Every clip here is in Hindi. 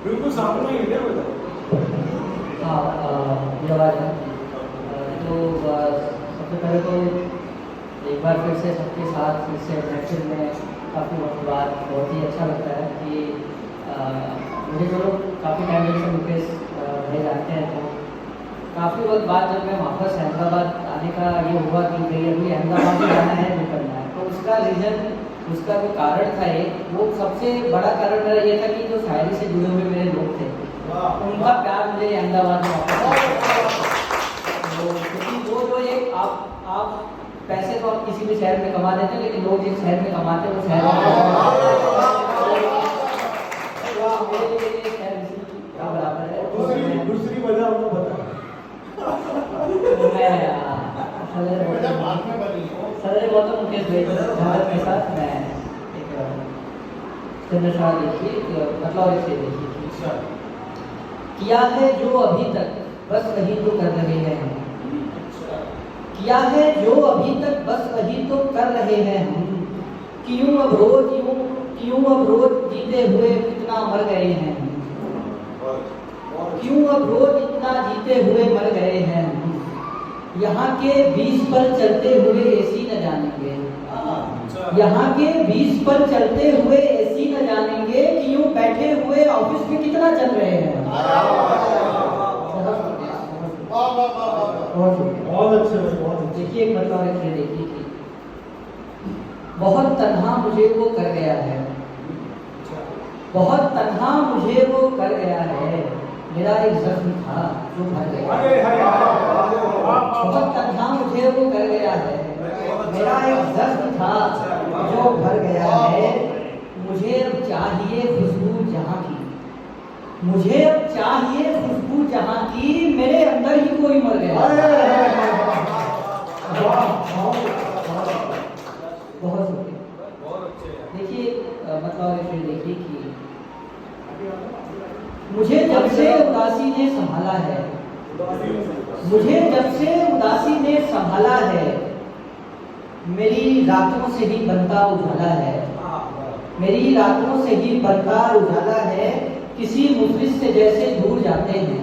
बिल्कुल सामने ही है बेटा। हाँ, ये आवाज़ है। तो सबसे पहले तो एक बार फिर से सबके साथ फिर से मैसेज में काफ़ी वक्त बाद बहुत ही अच्छा लगता है कि मुझे जो लोग काफ़ी टाइम से मुकेश भाई जानते हैं, तो काफ़ी वक्त बाद जब मैं वापस अहमदाबाद आने का ये हुआ कि भाई अभी अहमदाबाद में जाना है, जो करना है, तो उसका रीज़न, उसका जो कारण था एक, वो सबसे बड़ा कारण मेरा ये था कि जो शायरी से जुड़े हुए मेरे लोग थे, उनका प्यार मुझे अहमदाबाद में वापस, तो क्योंकि वो जो एक आप पैसे तो आप किसी भी शहर में कमा देते हैं, लेकिन लोग जिस शहर में कमाते हैं वो शहर बराबर है। दूसरी वजह आपको बता। सदर गौतम मुकेश भाई भारत के साथ मैं एक चंद्रशाह देखिए मतलब इसे देखिए, किया है जो अभी तक बस वही तो कर रहे हैं हम, किया है जो अभी तक बस वही तो कर रहे हैं हम, क्यों अब रोज जीते हुए कितना मर गए हैं हम, क्यों अब रोज इतना जीते हुए मर गए हैं हम, यहाँ के 20 पर चलते हुए एसी न जानेंगे, यहाँ के 20 पर चलते हुए एसी न जानेंगे, कि यूं बैठे हुए ऑफिस में कितना चल रहे हैं। बहुत अच्छे, बहुत देखिए एक मतलब रखिए, देखिए कि बहुत तन्हा मुझे वो कर गया है, बहुत तन्हा मुझे वो कर गया है, मेरा एक जख्म था जो भर गया, बहुत तन्हा मुझे वो कर गया है, मेरा एक जख्म था जो भर गया है, मुझे अब चाहिए खुशबू जहाँ की, मुझे अब चाहिए खुशबू जहाँ की, मेरे अंदर ही कोई मर गया। बहुत देखिए मतलब फिर देखिए कि मुझे जब से उदासी ने संभाला है, मुझे जब से उदासी ने संभाला है, मेरी रातों से ही बनता उजाला है, मेरी रातों से ही बनता उजाला है, किसी मुफलिस से जैसे दूर जाते हैं,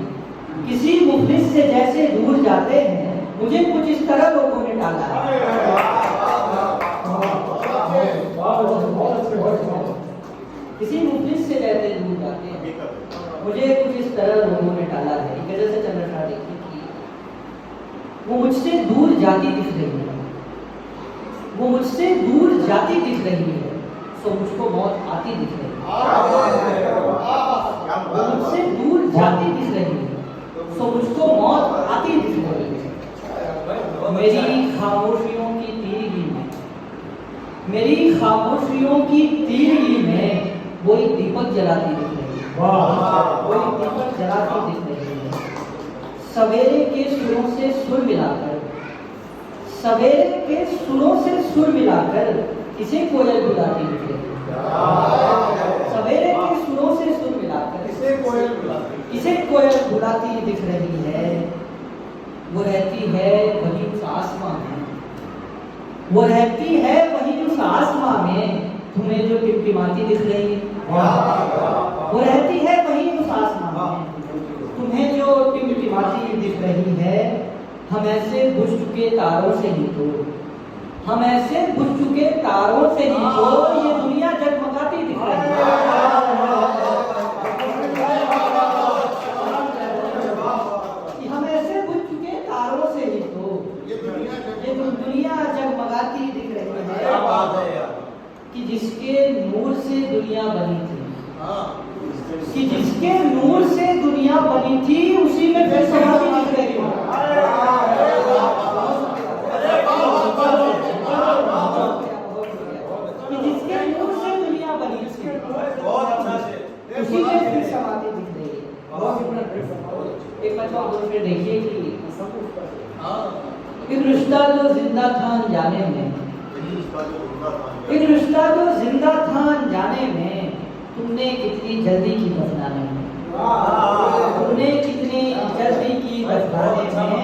किसी मुफलिस से जैसे दूर जाते हैं, मुझे कुछ इस तरह लोगों ने टाला है। किसी मुफलिस से जैसे दूर जाते हैं, मुझे कुछ इस तरह लोगों ने टाला है। एक वजह से चंद्रशा देखिए कि वो मुझसे दूर जाती दिख रही है, वो मुझसे दूर जाती दिख रही है, सो मुझको मौत आती दिख रही है। वो मुझसे दूर जाती दिख रही है, सो मुझको मौत आती दिख रही है। मेरी खामोशियों की तीरगी में, मेरी खामोशियों की तीरगी में वो एक दीपक जलाती दिख रही है, वो एक दीपक जलाती दिख रही है। सवेरे के सुरों से सुर मिलाकर, सवेरे के सुरों से सुर मिलाकर इसे कोयल बुलाती दिख रही है। सवेरे के सुरों से सुर मिलाकर इसे कोयल बुलाती दिख रही है। वो रहती है वही उस आसमां में, वो रहती है वही उस आसमां में, तुम्हें जो टिमटिमाती दिख रही है। वो रहती है वही उस आसमां में, तुम्हें जो टिमटिमाती दिख रही है। हम ऐसे बुझ चुके तारों से ही तो, हम ऐसे बुझ चुके तारों से ही तो ये दुनिया जगमगाती दिख रही है। हम ऐसे बुझ चुके तारों से ही तो ये दुनिया जगमगाती दिख रही है। कि जिसके नूर से दुनिया बनी थी, कि जिसके नूर से दुनिया बनी थी, उसी में फिर समाधि दिख रही है। कि जिसके नूर से दुनिया बनी थी, उसी में फिर समाधि दिख रही है। एक मतलब दूसरे देखिए कि एक रिश्ता जो जिंदा था अनजाने में, एक रिश्ता जो जिंदा था अनजाने में, तुमने कितनी जल्दी की दफनाने में, तुमने कितनी जल्दी की दफनाने में,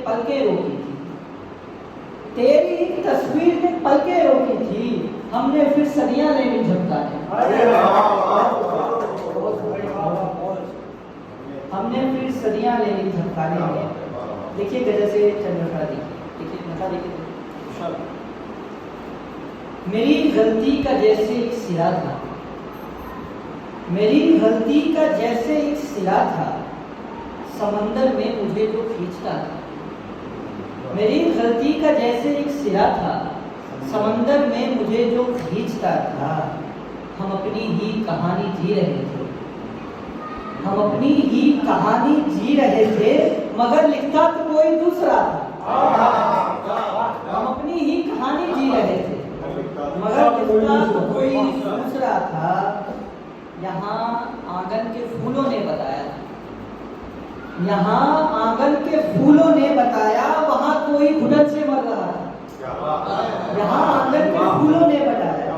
पलकें रोकी थी, तेरी तस्वीर ने पलकें रोकी थी, हमने फिर सदियां लेनी झपकाने, हमने फिर सदियां लेनी झपकाने में। देखिए गजल से चंद्रकला देखिए नशा देखिए। मेरी गलती का जैसे एक सिरा था, मेरी गलती का जैसे एक सिरा था, समंदर में मुझे जो खींचता था। मेरी गलती का जैसे एक सिरा था, समंदर में मुझे जो खींचता था। हम अपनी ही कहानी जी रहे थे, हम अपनी ही कहानी जी रहे थे, मगर लिखता तो कोई दूसरा था। हम अपनी ही कहानी जी रहे थे, मगर लिखता तो कोई दूसरा था। यहाँ आंगन के फूलों ने बताया, यहाँ आंगन के फूलों ने बताया, वहाँ कोई घुटन से मर रहा था। यहाँ आंगन के फूलों ने बताया,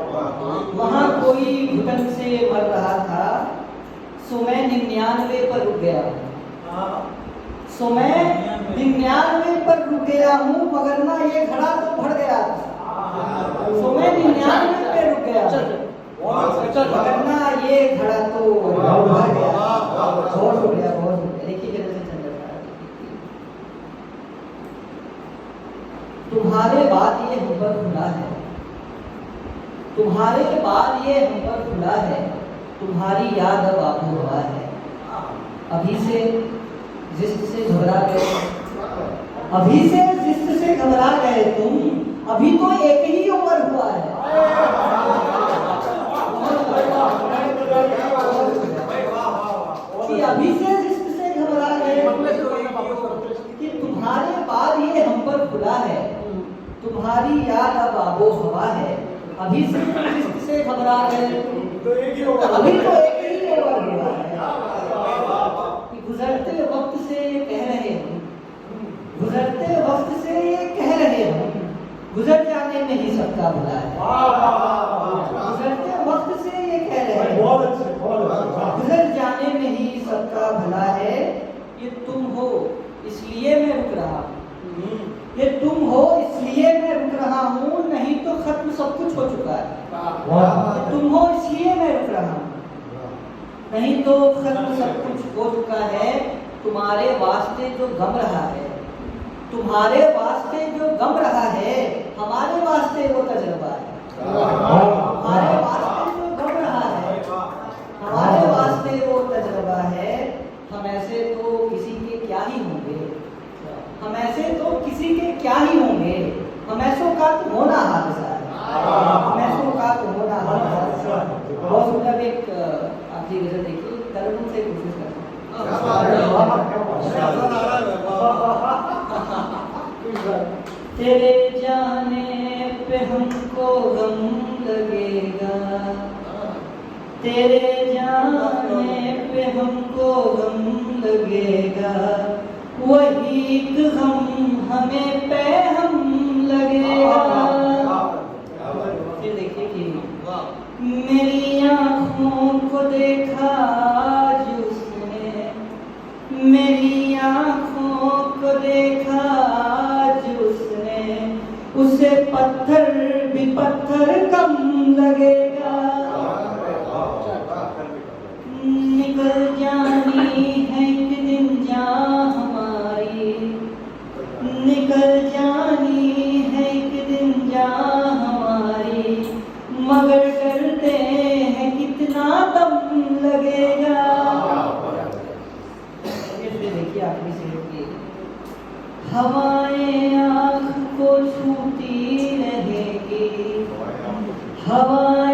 वहाँ कोई घुटन से मर रहा था। सो मैं 99 पर रुक गया हूँ, सो मैं 99 पर रुक गया हूँ, मगर ना ये घड़ा तो भर गया था। सो मैं 99 पे रुक गया, मगर ना ये घड़ा तो भर गया। बहुत हो गया, बहुत हो गया। देखिए कैसे चंद्रकला, तुम्हारे बाद ये हम पर खुला है, तुम्हारे बाद ये हम पर खुला है, तुम्हारी याद अब आबो हवा है। अभी से जिस्म से घबरा गए, अभी से जिस्म से घबरा गए तुम, अभी तो एक ही उम्र हुआ है। कि अभी से जिस्म से घबरा गए कि तुम्हारे बाद ये हम पर खुला है, तुम्हारी याद अब आबो हवा है। अभी से जिस्म से घबरा गए, अभी तो एक ही उम्र हुआ है। कि गुजरते वक्त से ये कह रहे हैं, गुजरते वक्त से ये कह रहे हैं, गुजर जाने में ही सबका भला है। गुजरते वक्त से ये कह रहे हैं, गुजर जाने में ही सबका भला है। ये तुम हो इसलिए मैं रुक रहा हूँ, ये तुम हो इसलिए मैं रुक रहा हूँ, नहीं तो खत्म सब कुछ हो चुका है। ये तुम हो इसलिए मैं रुक रहा हूँ, नहीं तो खत्म सब कुछ हो चुका है। तुम्हारे वास्ते जो गम रहा है, तुम्हारे वास्ते जो गम रहा है, हमारे वास्ते वो तजुर्बा है। हमारे वास्ते जो गम रहा है, हमारे वास्ते वो तजुर्बा है। हम ऐसे तो किसी के क्या ही होंगे, हम ऐसे तो किसी के क्या ही होंगे, हम ऐसों का तो होना हादसा है, हम ऐसों का तो होना हादसा। बहुत सुंदर एक आखिरी गजल देखिए, तरन्नुम से कोशिश करते हैं। तेरे जाने पे हमको गम लगेगा, तेरे जाने पे हमको गम लगेगा, वही गम हमें पे हम लगेगा। फिर देखिए कि मेरी आँखों को देखा आज उसने, मेरी आँखों को देखा आज उसने, उसे पत्थर भी पत्थर कम लगेगा। निकल जानी है एक दिन जान हमारी, निकल जानी है एक दिन जान हमारी, मगर डरते हैं कितना दम लगेगा। देखिए आखिरी शेर की, हवाएं आँख को छूती रहेगी, हवा